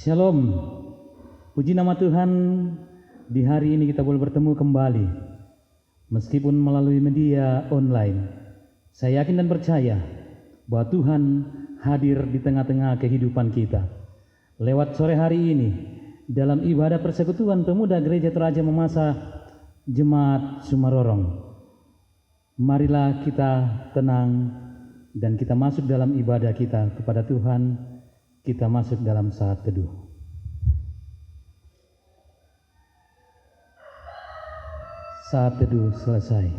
Shalom, puji nama Tuhan. Di hari ini kita boleh bertemu kembali, meskipun melalui media online. Saya yakin dan percaya bahwa Tuhan hadir di tengah-tengah kehidupan kita. Lewat sore hari ini, dalam ibadah persekutuan pemuda Gereja Toraja Mamasa Jemaat Sumarorong, marilah kita tenang dan kita masuk dalam ibadah kita kepada Tuhan. Kita masuk dalam saat teduh. Saat teduh selesai.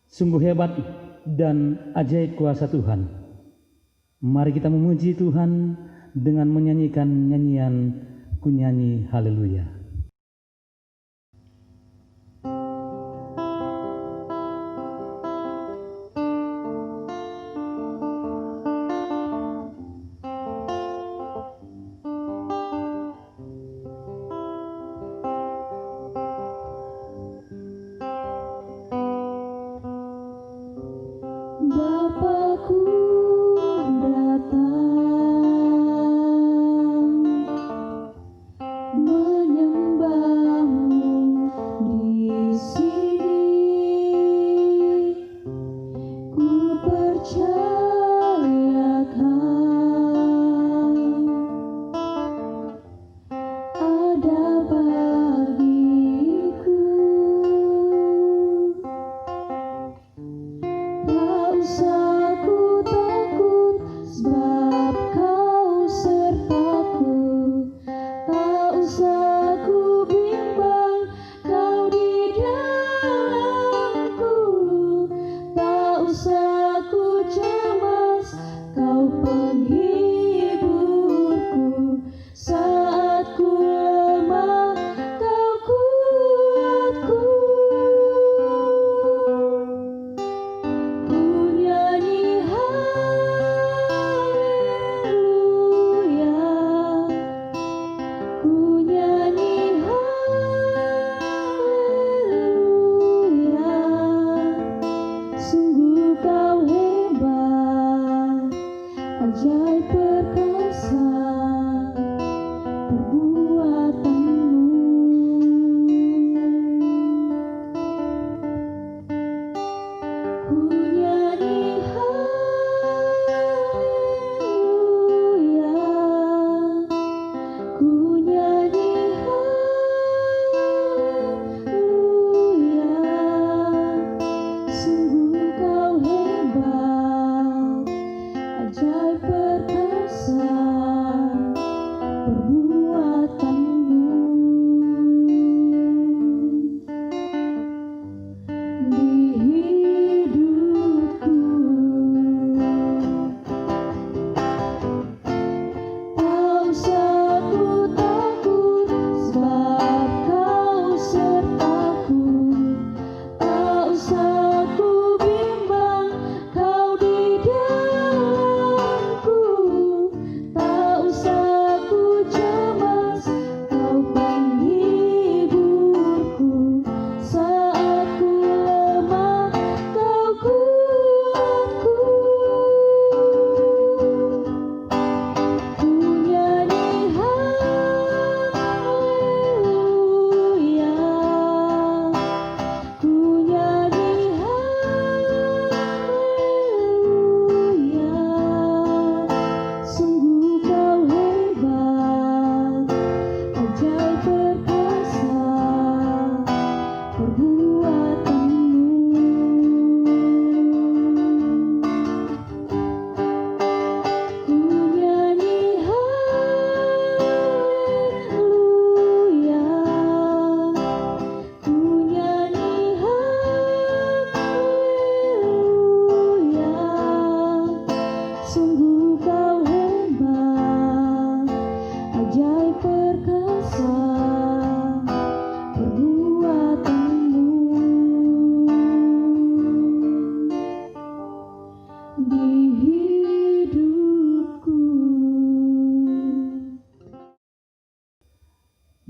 Sungguh hebat dan ajaib kuasa Tuhan. Mari kita memuji Tuhan dengan menyanyikan nyanyian kunyanyi haleluya.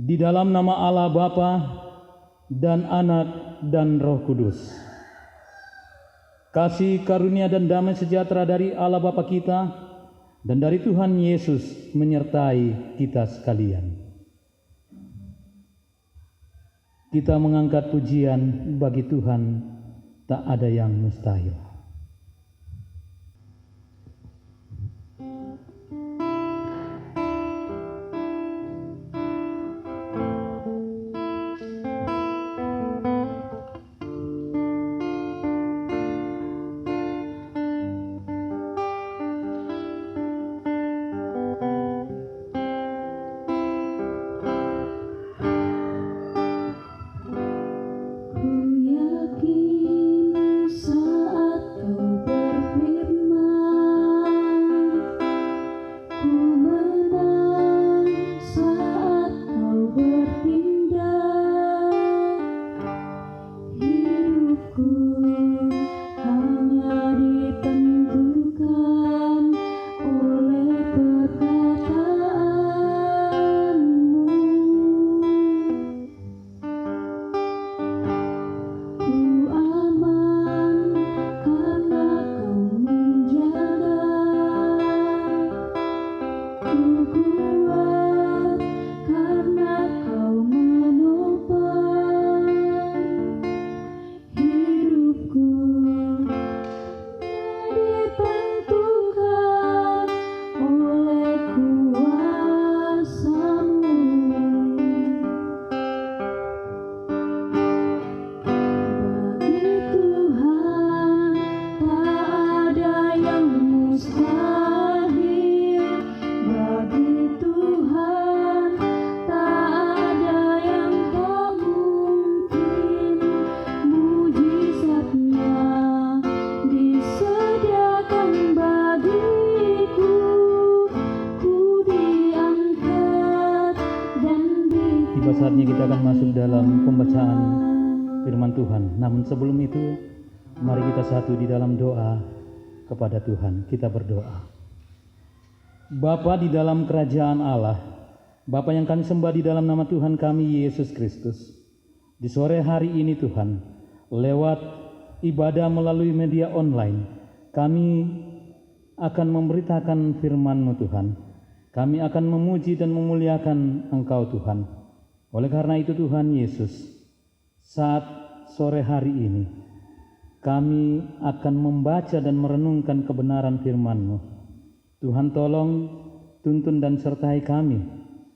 Di dalam nama Allah Bapa dan Anak dan Roh Kudus. Kasih karunia dan damai sejahtera dari Allah Bapa kita dan dari Tuhan Yesus menyertai kita sekalian. Kita mengangkat pujian bagi Tuhan, tak ada yang mustahil. Tiba saatnya kita akan masuk dalam pembacaan firman Tuhan. Namun sebelum itu, mari kita satu di dalam doa kepada Tuhan. Kita berdoa. Bapa di dalam kerajaan Allah, Bapa yang kami sembah di dalam nama Tuhan kami Yesus Kristus. Di sore hari ini Tuhan, lewat ibadah melalui media online, kami akan memberitakan firman-Mu Tuhan. Kami akan memuji dan memuliakan Engkau Tuhan. Oleh karena itu Tuhan Yesus, saat sore hari ini, kami akan membaca dan merenungkan kebenaran firman-Mu. Tuhan tolong, tuntun dan sertai kami.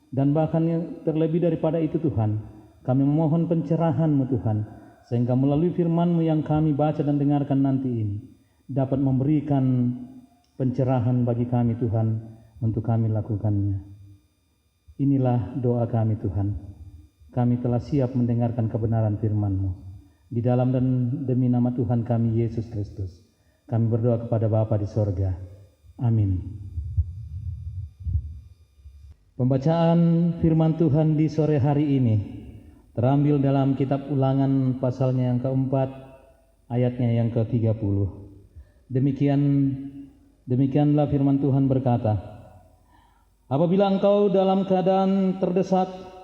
Dan bahkan terlebih daripada itu Tuhan, kami memohon pencerahan-Mu Tuhan, sehingga melalui firman-Mu yang kami baca dan dengarkan nanti ini, dapat memberikan pencerahan bagi kami Tuhan, untuk kami lakukannya. Inilah doa kami Tuhan. Kami telah siap mendengarkan kebenaran firman-Mu. Di dalam dan demi nama Tuhan kami Yesus Kristus, kami berdoa kepada Bapa di sorga. Amin. Pembacaan firman Tuhan di sore hari ini terambil dalam kitab Ulangan pasalnya yang keempat, ayatnya yang ke-30. Demikianlah firman Tuhan berkata, apabila engkau dalam keadaan terdesak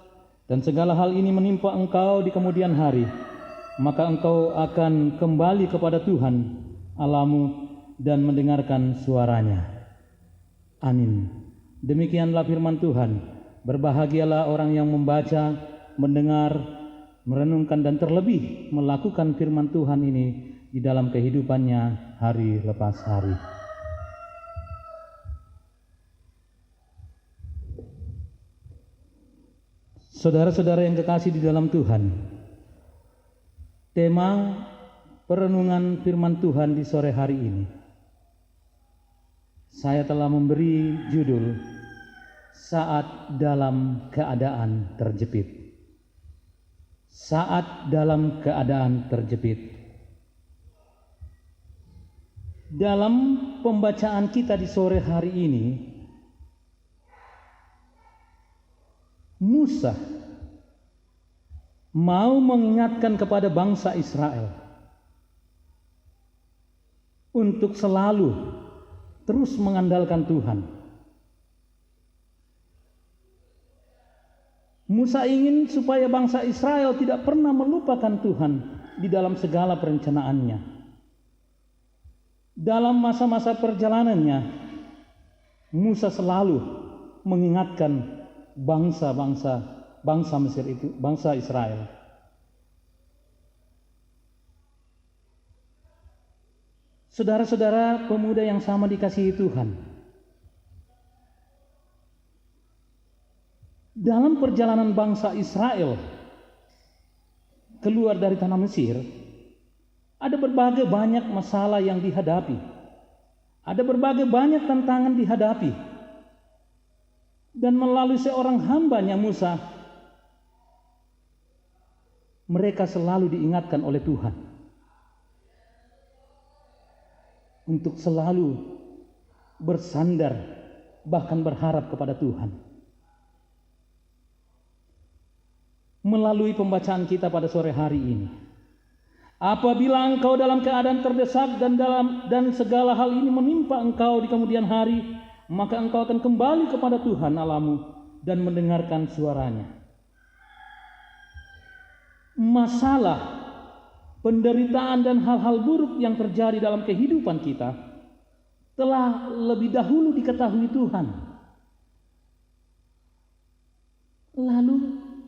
dan segala hal ini menimpa engkau di kemudian hari, maka engkau akan kembali kepada Tuhan Allahmu dan mendengarkan suaranya. Amin. Demikianlah firman Tuhan. Berbahagialah orang yang membaca, mendengar, merenungkan dan terlebih melakukan firman Tuhan ini di dalam kehidupannya hari lepas hari. Saudara-saudara yang kekasih di dalam Tuhan, tema perenungan firman Tuhan di sore hari ini, saya telah memberi judul Saat dalam keadaan terjepit. Saat dalam keadaan terjepit. Dalam pembacaan kita di sore hari ini, Musa mau mengingatkan kepada bangsa Israel untuk selalu terus mengandalkan Tuhan. Musa ingin supaya bangsa Israel tidak pernah melupakan Tuhan di dalam segala perencanaannya. Dalam masa-masa perjalanannya, Musa selalu mengingatkan bangsa Mesir itu, bangsa Israel. Saudara-saudara pemuda yang sama dikasihi Tuhan, dalam perjalanan bangsa Israel keluar dari tanah Mesir, ada berbagai banyak masalah yang dihadapi, ada berbagai banyak tantangan dihadapi, dan melalui seorang hambanya Musa, mereka selalu diingatkan oleh Tuhan untuk selalu bersandar, bahkan berharap kepada Tuhan. Melalui pembacaan kita pada sore hari ini, apabila engkau dalam keadaan terdesak dan segala hal ini menimpa engkau di kemudian hari, maka engkau akan kembali kepada Tuhan Allahmu dan mendengarkan suaranya. Masalah, penderitaan dan hal-hal buruk yang terjadi dalam kehidupan kita telah lebih dahulu diketahui Tuhan. Lalu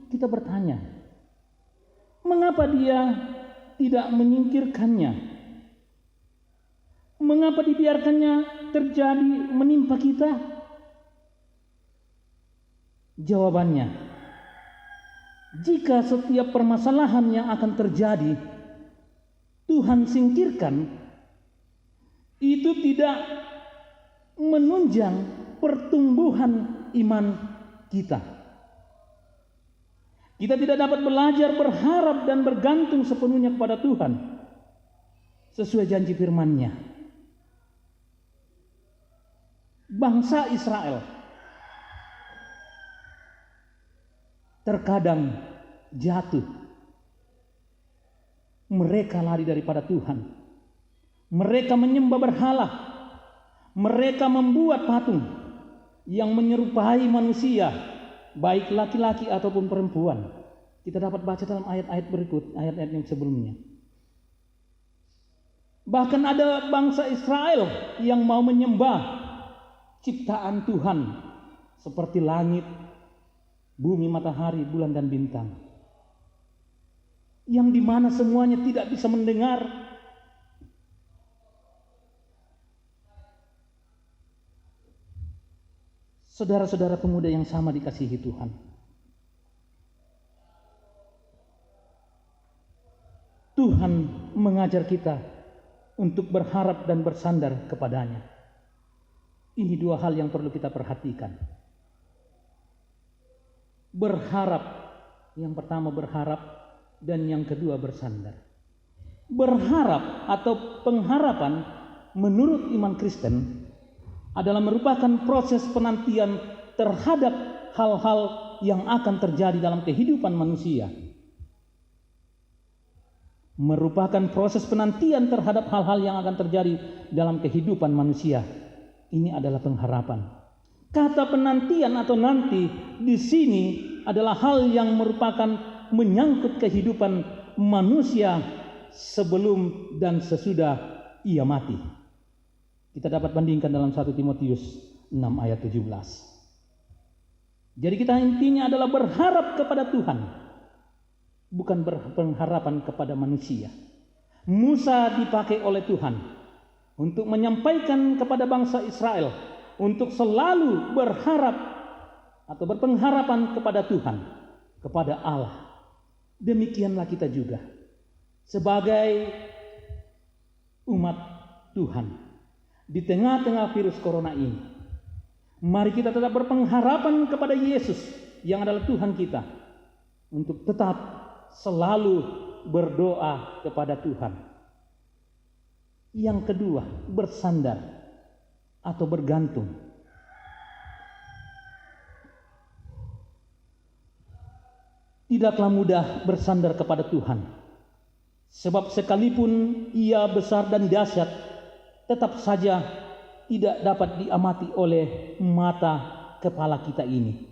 kita bertanya, mengapa Dia tidak menyingkirkannya? Mengapa dibiarkannya terjadi menimpa kita? Jawabannya, jika setiap permasalahan yang akan terjadi Tuhan singkirkan, itu tidak menunjang pertumbuhan iman kita. Kita tidak dapat belajar berharap dan bergantung sepenuhnya kepada Tuhan sesuai janji firman-Nya. Bangsa Israel terkadang jatuh. Mereka lari daripada Tuhan. Mereka menyembah berhala. Mereka membuat patung yang menyerupai manusia, baik laki-laki ataupun perempuan. Kita dapat baca dalam ayat-ayat berikut, ayat-ayat yang sebelumnya. Bahkan ada bangsa Israel yang mau menyembah ciptaan Tuhan seperti langit, bumi, matahari, bulan, dan bintang, yang dimana semuanya tidak bisa mendengar. Saudara-saudara pemuda yang sama dikasihi Tuhan, Tuhan mengajar kita untuk berharap dan bersandar kepadanya. Ini dua hal yang perlu kita perhatikan. Berharap, yang pertama berharap, dan yang kedua bersandar. Berharap atau pengharapan menurut iman Kristen adalah merupakan proses penantian terhadap hal-hal yang akan terjadi dalam kehidupan manusia. Merupakan proses penantian terhadap hal-hal yang akan terjadi dalam kehidupan manusia. Ini adalah pengharapan. Kata penantian atau nanti di sini adalah hal yang merupakan menyangkut kehidupan manusia sebelum dan sesudah ia mati. Kita dapat bandingkan dalam 1 Timotius 6 ayat 17. Jadi kita intinya adalah berharap kepada Tuhan, bukan berpengharapan kepada manusia. Musa dipakai oleh Tuhan untuk menyampaikan kepada bangsa Israel untuk selalu berharap atau berpengharapan kepada Tuhan, kepada Allah. Demikianlah kita juga sebagai umat Tuhan di tengah-tengah virus corona ini. Mari kita tetap berpengharapan kepada Yesus yang adalah Tuhan kita, untuk tetap selalu berdoa kepada Tuhan. Yang kedua, bersandar atau bergantung. Tidaklah mudah bersandar kepada Tuhan, sebab sekalipun ia besar dan dahsyat, tetap saja tidak dapat diamati oleh mata kepala kita ini.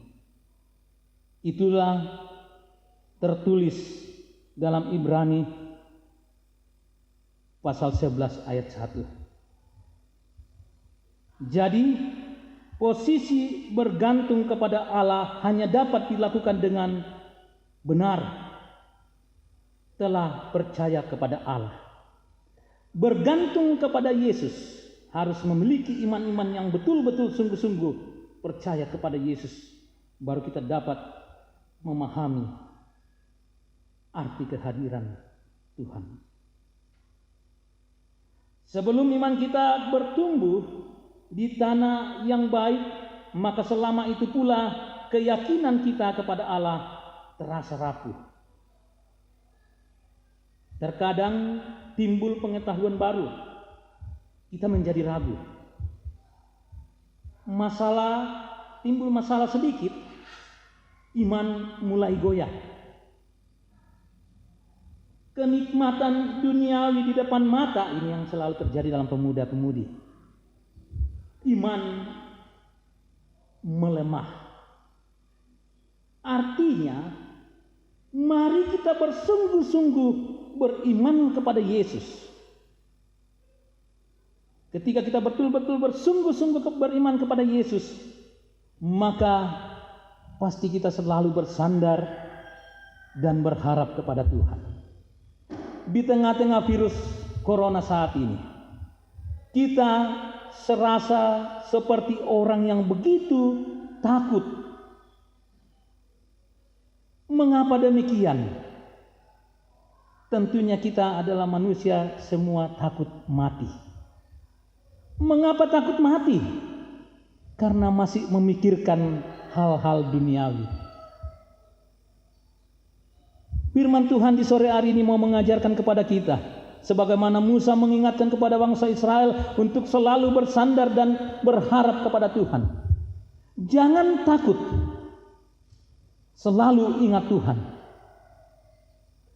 Itulah tertulis dalam Ibrani pasal 11 ayat 1. Jadi posisi bergantung kepada Allah hanya dapat dilakukan dengan benar, telah percaya kepada Allah. Bergantung kepada Yesus harus memiliki iman-iman yang betul-betul sungguh-sungguh percaya kepada Yesus. Baru kita dapat memahami arti kehadiran Tuhan. Sebelum iman kita bertumbuh di tanah yang baik, maka selama itu pula keyakinan kita kepada Allah terasa rapuh. Terkadang timbul pengetahuan baru, kita menjadi ragu. Timbul masalah sedikit, iman mulai goyah. Kenikmatan duniawi di depan mata ini yang selalu terjadi dalam pemuda-pemudi. Iman melemah. Artinya, mari kita bersungguh-sungguh beriman kepada Yesus. Ketika kita betul-betul bersungguh-sungguh beriman kepada Yesus, maka pasti kita selalu bersandar dan berharap kepada Tuhan. Di tengah-tengah virus corona saat ini, kita serasa seperti orang yang begitu takut. Mengapa demikian? Tentunya kita adalah manusia, semua takut mati. Mengapa takut mati? Karena masih memikirkan hal-hal duniawi. Firman Tuhan di sore hari ini mau mengajarkan kepada kita, sebagaimana Musa mengingatkan kepada bangsa Israel untuk selalu bersandar dan berharap kepada Tuhan. Jangan takut, selalu ingat Tuhan,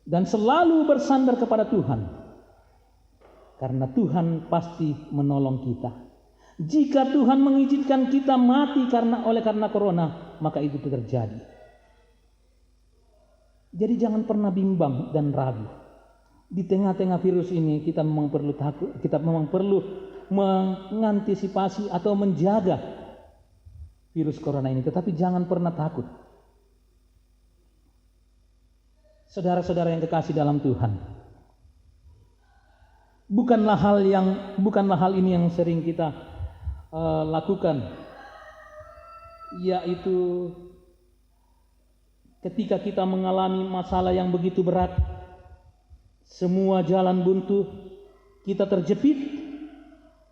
dan selalu bersandar kepada Tuhan, karena Tuhan pasti menolong kita. Jika Tuhan mengizinkan kita mati oleh karena corona, maka itu terjadi. Jadi jangan pernah bimbang dan ragu. Di tengah-tengah virus ini kita memang perlu takut, kita memang perlu mengantisipasi atau menjaga virus corona ini, tetapi jangan pernah takut. Saudara-saudara yang kekasih dalam Tuhan, bukanlah hal ini yang sering kita lakukan, yaitu ketika kita mengalami masalah yang begitu berat, semua jalan buntu, kita terjepit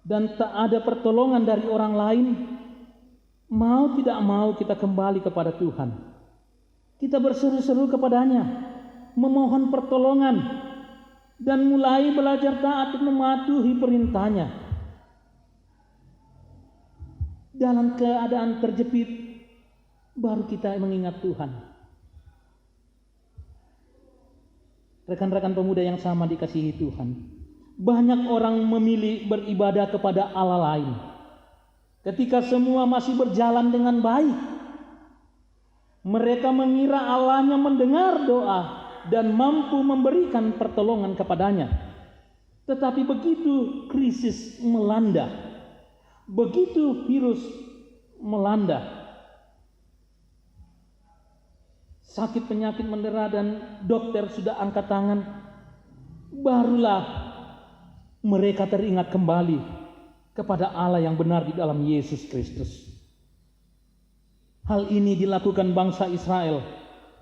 dan tak ada pertolongan dari orang lain, mau tidak mau kita kembali kepada Tuhan. Kita berseru-seru kepadanya, memohon pertolongan, dan mulai belajar taat dan mematuhi perintahnya. Dalam keadaan terjepit, baru kita mengingat Tuhan. Rekan-rekan pemuda yang sama dikasihi Tuhan, banyak orang memilih beribadah kepada Allah lain. Ketika semua masih berjalan dengan baik, mereka mengira Allahnya mendengar doa dan mampu memberikan pertolongan kepadanya. Tetapi begitu krisis melanda, begitu virus melanda, sakit penyakit mendera dan dokter sudah angkat tangan, barulah mereka teringat kembali kepada Allah yang benar di dalam Yesus Kristus. Hal ini dilakukan bangsa Israel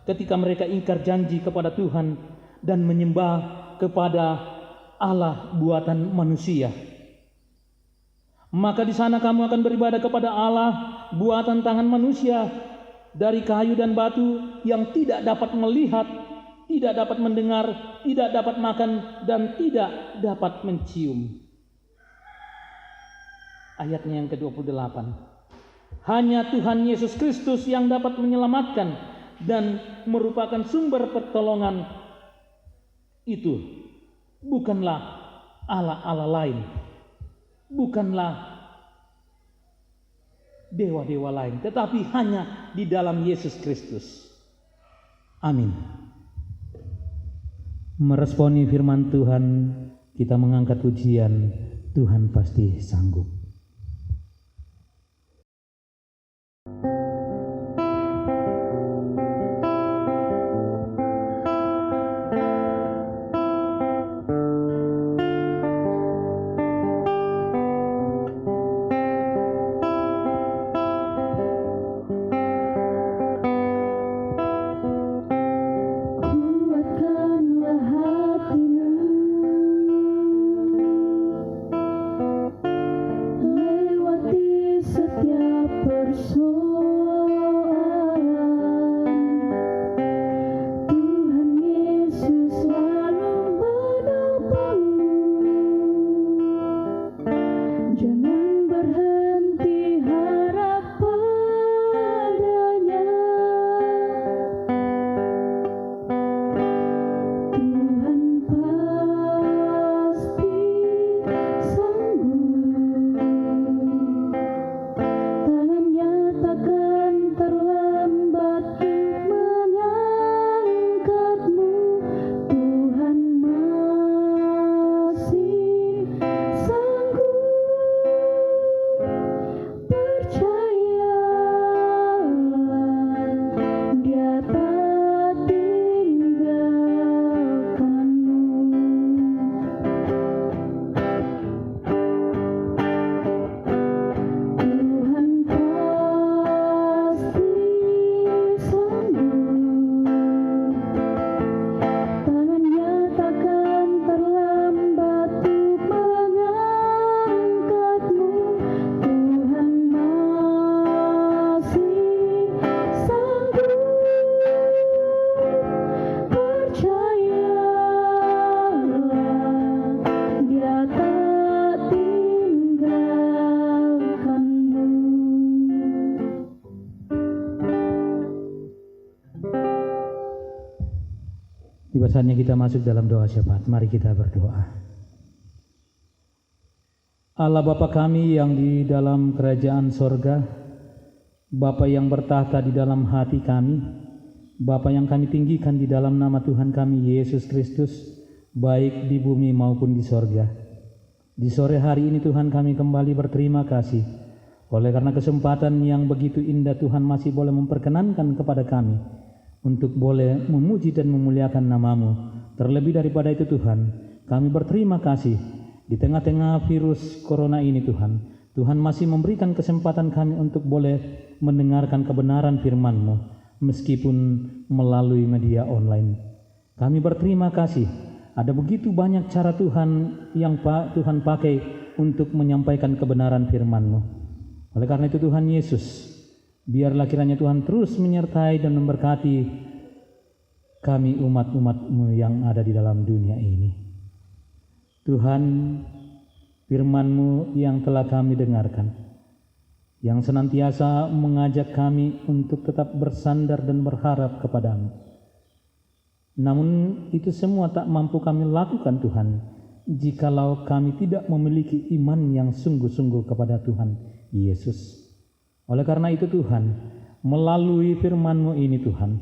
ketika mereka ingkar janji kepada Tuhan dan menyembah kepada Allah buatan manusia. Maka di sana kamu akan beribadah kepada Allah buatan tangan manusia, dari kayu dan batu, yang tidak dapat melihat, tidak dapat mendengar, tidak dapat makan, dan tidak dapat mencium. Ayatnya yang ke-28. Hanya Tuhan Yesus Kristus yang dapat menyelamatkan dan merupakan sumber pertolongan. Itu bukanlah Allah-Allah lain, bukanlah dewa-dewa lain, tetapi hanya di dalam Yesus Kristus. Amin. Meresponi firman Tuhan, kita mengangkat pujian, Tuhan pasti sanggup. Jangan berhenti harap padanya. Tuhan pasti sanggup. Tangannya takkan terlambat mengangkatmu. Tuhan masih sanggup. Percayalah, Dia tak tinggalkanmu. Tuhan pasti sanggup. Tangannya takkan terlambat untuk mengangkatmu. Tuhan masih sanggup. Percayalah, Dia tak tinggalkanmu. Tiba saatnya kita masuk dalam doa syafaat. Mari kita berdoa. Allah Bapa kami yang di dalam kerajaan sorga, Bapa yang bertahta di dalam hati kami, Bapa yang kami tinggikan di dalam nama Tuhan kami Yesus Kristus, baik di bumi maupun di sorga. Di sore hari ini Tuhan kami kembali berterima kasih oleh karena kesempatan yang begitu indah Tuhan masih boleh memperkenankan kepada kami untuk boleh memuji dan memuliakan nama-Mu. Terlebih daripada itu Tuhan, kami berterima kasih di tengah-tengah virus corona ini Tuhan. Tuhan masih memberikan kesempatan kami untuk boleh mendengarkan kebenaran firman-Mu meskipun melalui media online. Kami berterima kasih ada begitu banyak cara Tuhan yang Tuhan pakai untuk menyampaikan kebenaran firman-Mu. Oleh karena itu Tuhan Yesus, biarlah kiranya Tuhan terus menyertai dan memberkati kami umat-umat-Mu yang ada di dalam dunia ini. Tuhan, firman-Mu yang telah kami dengarkan, yang senantiasa mengajak kami untuk tetap bersandar dan berharap kepada-Mu. Namun itu semua tak mampu kami lakukan Tuhan, jikalau kami tidak memiliki iman yang sungguh-sungguh kepada Tuhan Yesus. Oleh karena itu Tuhan, melalui firman-Mu ini Tuhan,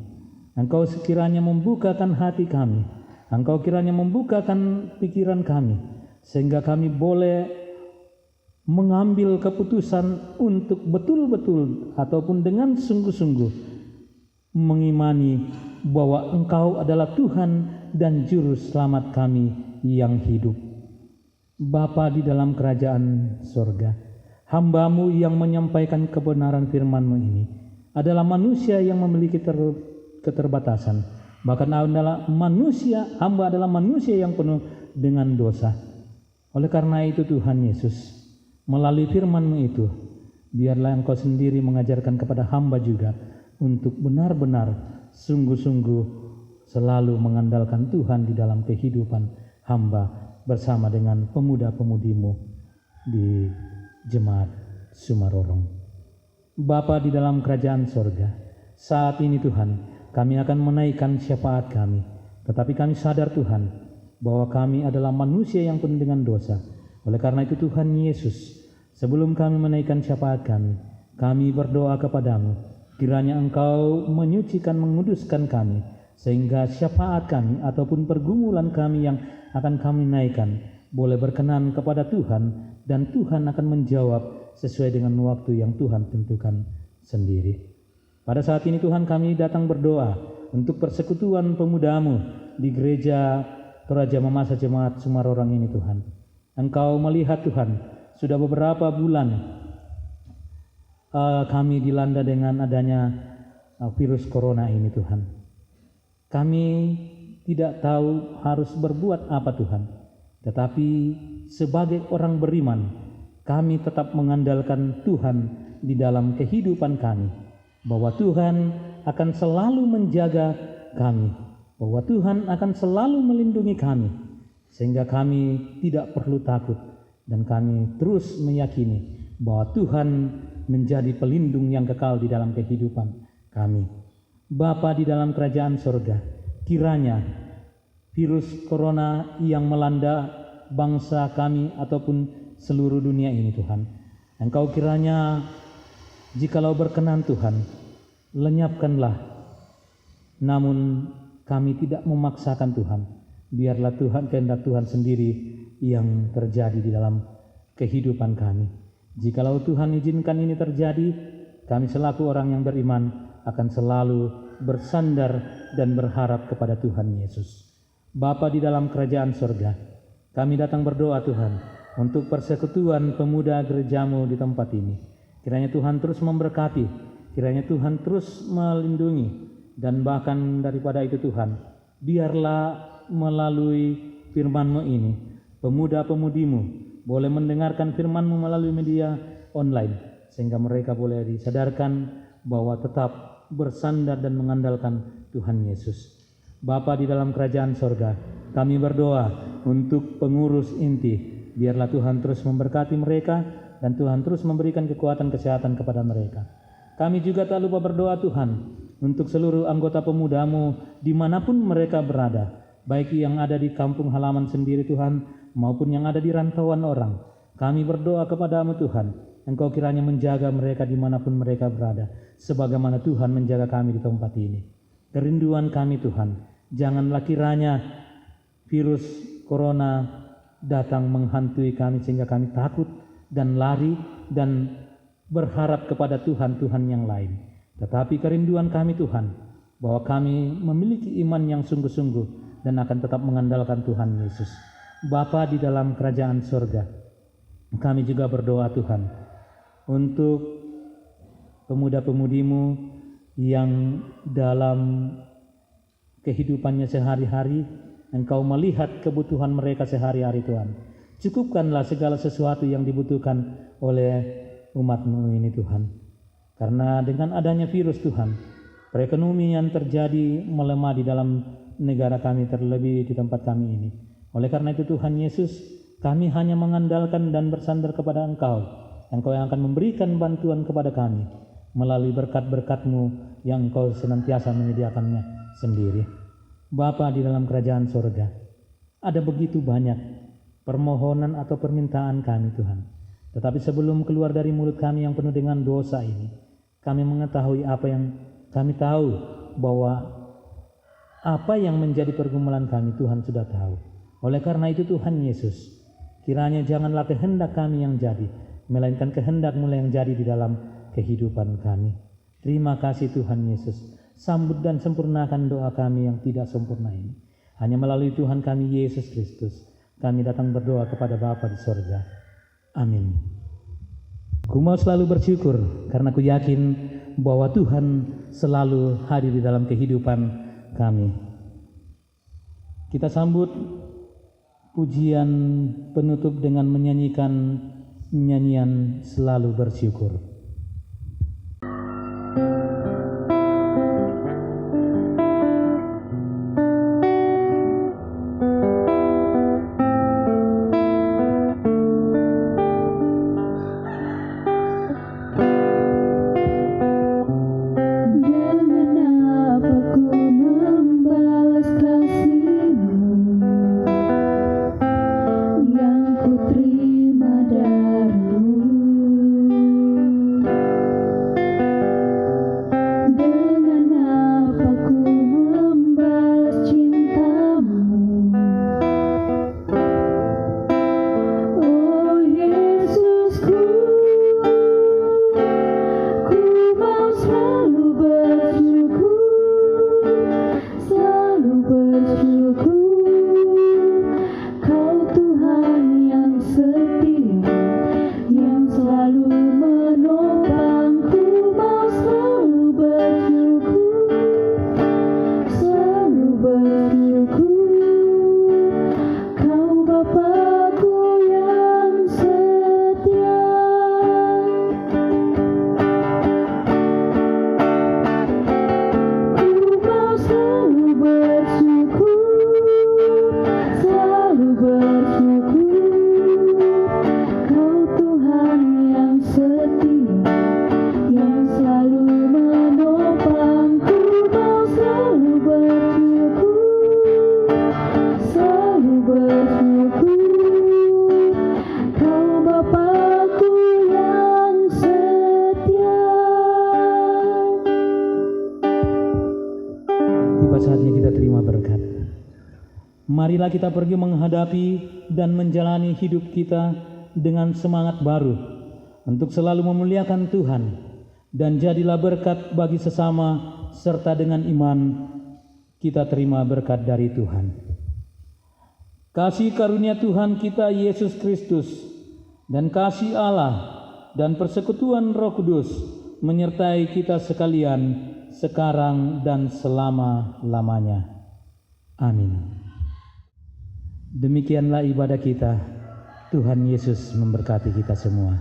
Engkau sekiranya membukakan hati kami, Engkau kiranya membukakan pikiran kami, sehingga kami boleh mengambil keputusan untuk betul-betul ataupun dengan sungguh-sungguh mengimani bahwa Engkau adalah Tuhan dan Juru Selamat kami yang hidup. Bapa di dalam kerajaan sorga, hamba-Mu yang menyampaikan kebenaran firman-Mu ini adalah manusia yang memiliki keterbatasan. Bahkan hamba adalah manusia yang penuh dengan dosa. Oleh karena itu Tuhan Yesus, melalui firman-Mu itu, biarlah Engkau sendiri mengajarkan kepada hamba juga untuk benar-benar sungguh-sungguh selalu mengandalkan Tuhan di dalam kehidupan hamba bersama dengan pemuda-pemudi-Mu di Jemaat Sumarorong. Bapa di dalam kerajaan sorga, saat ini Tuhan, kami akan menaikkan syafaat kami, tetapi kami sadar Tuhan, bahwa kami adalah manusia yang penuh dengan dosa. Oleh karena itu Tuhan Yesus, sebelum kami menaikkan syafaat kami berdoa kepadamu, kiranya Engkau menyucikan, menguduskan kami, sehingga syafaat kami ataupun pergumulan kami yang akan kami naikkan boleh berkenan kepada Tuhan, dan Tuhan akan menjawab sesuai dengan waktu yang Tuhan tentukan sendiri. Pada saat ini Tuhan, kami datang berdoa untuk persekutuan pemuda-Mu di gereja Toraja Mamasa Jemaat Sumarorong ini Tuhan. Engkau melihat Tuhan, sudah beberapa bulan kami dilanda dengan adanya virus corona ini Tuhan. Kami tidak tahu harus berbuat apa Tuhan, tetapi sebagai orang beriman, kami tetap mengandalkan Tuhan di dalam kehidupan kami, bahwa Tuhan akan selalu menjaga kami, bahwa Tuhan akan selalu melindungi kami, sehingga kami tidak perlu takut dan kami terus meyakini bahwa Tuhan menjadi pelindung yang kekal di dalam kehidupan kami. Bapa di dalam kerajaan sorga, kiranya virus corona yang melanda bangsa kami ataupun seluruh dunia ini Tuhan, Engkau kiranya jikalau berkenan Tuhan, lenyapkanlah. Namun kami tidak memaksakan Tuhan, biarlah Tuhan, kehendak Tuhan sendiri yang terjadi di dalam kehidupan kami. Jikalau Tuhan izinkan ini terjadi, kami selaku orang yang beriman akan selalu bersandar dan berharap kepada Tuhan Yesus. Bapa di dalam kerajaan sorga, kami datang berdoa Tuhan untuk persekutuan pemuda gerejamu di tempat ini. Kiranya Tuhan terus memberkati, kiranya Tuhan terus melindungi, dan bahkan daripada itu Tuhan, biarlah melalui firman-Mu ini, pemuda-pemudimu boleh mendengarkan firman-Mu melalui media online, sehingga mereka boleh disadarkan bahwa tetap bersandar dan mengandalkan Tuhan Yesus. Bapa di dalam kerajaan sorga, kami berdoa untuk pengurus inti, biarlah Tuhan terus memberkati mereka dan Tuhan terus memberikan kekuatan kesehatan kepada mereka. Kami juga tak lupa berdoa Tuhan untuk seluruh anggota pemuda-Mu dimanapun mereka berada, baik yang ada di kampung halaman sendiri Tuhan, maupun yang ada di rantauan orang. Kami berdoa kepada-Mu Tuhan, Engkau kiranya menjaga mereka dimanapun mereka berada, sebagaimana Tuhan menjaga kami di tempat ini. Kerinduan kami Tuhan, janganlah kiranya virus corona datang menghantui kami sehingga kami takut dan lari dan berharap kepada Tuhan-Tuhan yang lain. Tetapi kerinduan kami Tuhan, bahwa kami memiliki iman yang sungguh-sungguh dan akan tetap mengandalkan Tuhan Yesus. Bapa di dalam kerajaan sorga, kami juga berdoa Tuhan untuk pemuda-pemudimu yang dalam kehidupannya sehari-hari Engkau melihat kebutuhan mereka sehari-hari Tuhan. Cukupkanlah segala sesuatu yang dibutuhkan oleh umat-Mu ini Tuhan. Karena dengan adanya virus Tuhan, perekonomian terjadi melemah di dalam negara kami, terlebih di tempat kami ini. Oleh karena itu Tuhan Yesus, kami hanya mengandalkan dan bersandar kepada Engkau. Engkau yang akan memberikan bantuan kepada kami melalui berkat-berkat-Mu yang Engkau senantiasa menyediakannya sendiri. Bapa di dalam kerajaan sorga, ada begitu banyak permohonan atau permintaan kami Tuhan. Tetapi sebelum keluar dari mulut kami yang penuh dengan dosa ini, kami mengetahui apa yang kami tahu, bahwa apa yang menjadi pergumulan kami Tuhan sudah tahu. Oleh karena itu Tuhan Yesus, kiranya janganlah kehendak kami yang jadi, melainkan kehendak-Mu yang jadi di dalam kehidupan kami. Terima kasih Tuhan Yesus. Sambut dan sempurnakan doa kami yang tidak sempurna ini. Hanya melalui Tuhan kami Yesus Kristus, kami datang berdoa kepada Bapa di sorga. Amin. Ku mau selalu bersyukur karena ku yakin bahwa Tuhan selalu hadir di dalam kehidupan kami. Kita sambut pujian penutup dengan menyanyikan nyanyian Selalu Bersyukur. Yang ku terima darimu. marilah kita pergi menghadapi dan menjalani hidup kita dengan semangat baru untuk selalu memuliakan Tuhan, dan jadilah berkat bagi sesama, serta dengan iman kita terima berkat dari Tuhan. Kasih karunia Tuhan kita Yesus Kristus dan kasih Allah dan persekutuan Roh Kudus menyertai kita sekalian sekarang dan selama-lamanya. Amin. Demikianlah ibadah kita. Tuhan Yesus memberkati kita semua.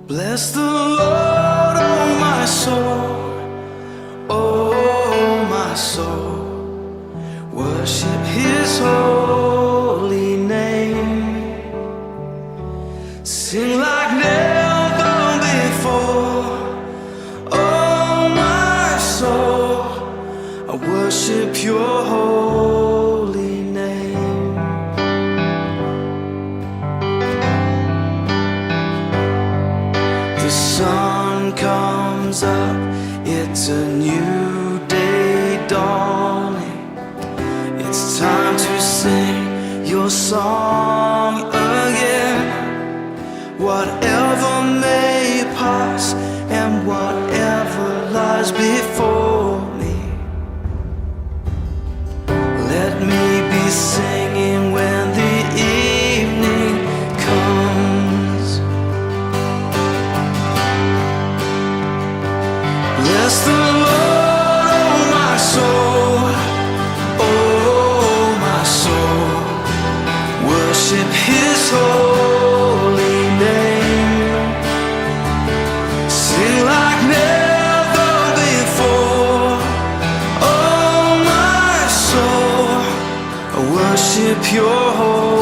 Bless the Lord, oh my soul, oh my soul. Worship His holy name. Sing like never before, oh my soul. I worship Your holy name. The sun comes up, it's a new day dawning. It's time to sing Your song again. Whatever may pass and whatever lies before me, let me be singing when the evening comes. Bless the Lord, oh my soul, oh my soul. Worship His holy name. Sing like never before, oh my soul. I worship Your holy name.